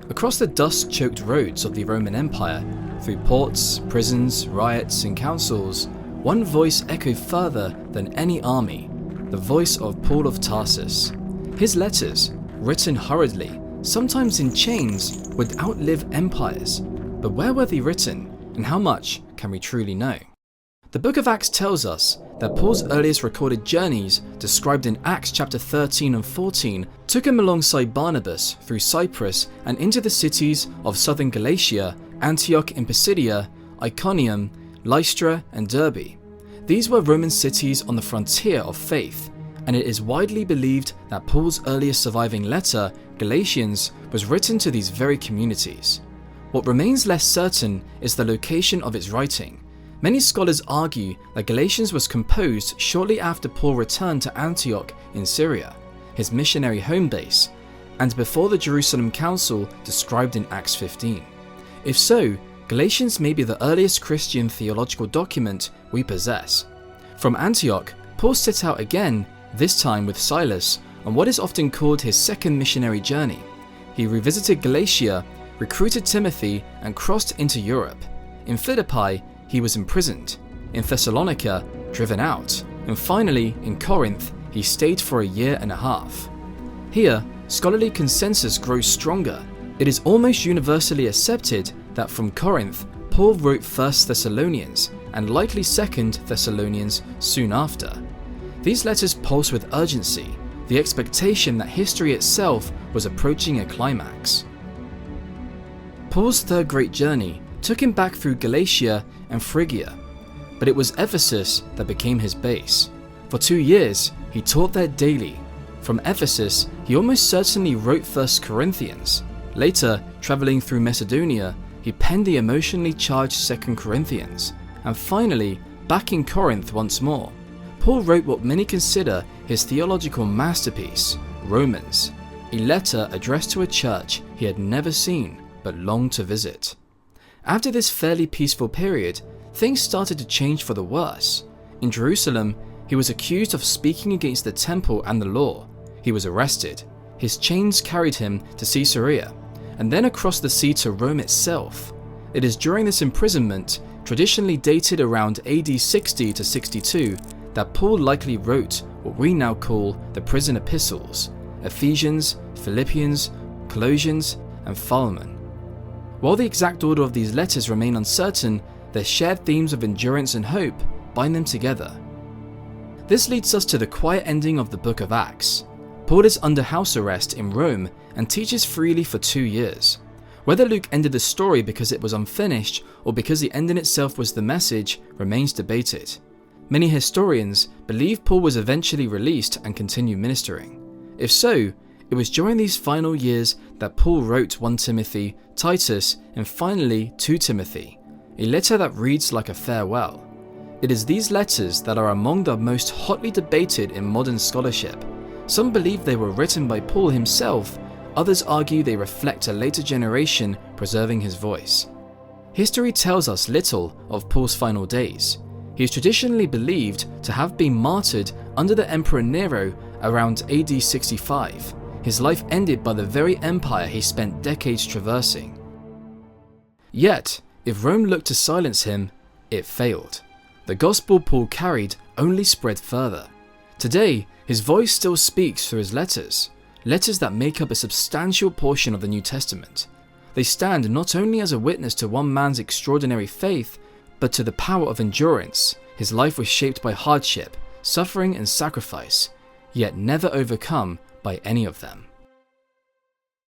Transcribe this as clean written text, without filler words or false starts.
Across the dust-choked roads of the Roman Empire, through ports, prisons, riots, and councils, one voice echoed further than any army, the voice of Paul of Tarsus. His letters, written hurriedly, sometimes in chains, would outlive empires. But where were they written, and how much can we truly know? The book of Acts tells us that Paul's earliest recorded journeys, described in Acts chapter 13 and 14, took him alongside Barnabas through Cyprus and into the cities of southern Galatia, Antioch in Pisidia, Iconium, Lystra, and Derbe. These were Roman cities on the frontier of faith, and it is widely believed that Paul's earliest surviving letter, Galatians, was written to these very communities. What remains less certain is the location of its writing. Many scholars argue that Galatians was composed shortly after Paul returned to Antioch in Syria, his missionary home base, and before the Jerusalem Council described in Acts 15. If so, Galatians may be the earliest Christian theological document we possess. From Antioch, Paul set out again, this time with Silas, on what is often called his second missionary journey. He revisited Galatia, recruited Timothy, and crossed into Europe. In Philippi, he was imprisoned. In Thessalonica, driven out. And finally, in Corinth, he stayed for a year and a half. Here, scholarly consensus grows stronger. It is almost universally accepted that from Corinth, Paul wrote 1 Thessalonians, and likely 2 Thessalonians soon after. These letters pulse with urgency, the expectation that history itself was approaching a climax. Paul's third great journey took him back through Galatia and Phrygia, but it was Ephesus that became his base. For 2 years, he taught there daily. From Ephesus, he almost certainly wrote 1 Corinthians. Later, traveling through Macedonia, he penned the emotionally charged 2 Corinthians. And finally, back in Corinth once more, Paul wrote what many consider his theological masterpiece, Romans, a letter addressed to a church he had never seen but longed to visit. After this fairly peaceful period, things started to change for the worse. In Jerusalem, he was accused of speaking against the temple and the law. He was arrested. His chains carried him to Caesarea, and then across the sea to Rome itself. It is during this imprisonment, traditionally dated around AD 60 to 62, that Paul likely wrote what we now call the prison epistles: Ephesians, Philippians, Colossians, and Philemon. While the exact order of these letters remain uncertain, their shared themes of endurance and hope bind them together. This leads us to the quiet ending of the book of Acts. Paul is under house arrest in Rome and teaches freely for 2 years. Whether Luke ended the story because it was unfinished or because the ending itself was the message remains debated. Many historians believe Paul was eventually released and continued ministering. If so, it was during these final years that Paul wrote 1 Timothy, Titus, and finally 2 Timothy, a letter that reads like a farewell. It is these letters that are among the most hotly debated in modern scholarship. Some believe they were written by Paul himself, others argue they reflect a later generation preserving his voice. History tells us little of Paul's final days. He is traditionally believed to have been martyred under the Emperor Nero around AD 65. His life ended by the very empire he spent decades traversing. Yet, if Rome looked to silence him, it failed. The gospel Paul carried only spread further. Today, his voice still speaks through his letters that make up a substantial portion of the New Testament. They stand not only as a witness to one man's extraordinary faith, but to the power of endurance. His life was shaped by hardship, suffering, and sacrifice, yet never overcome by any of them.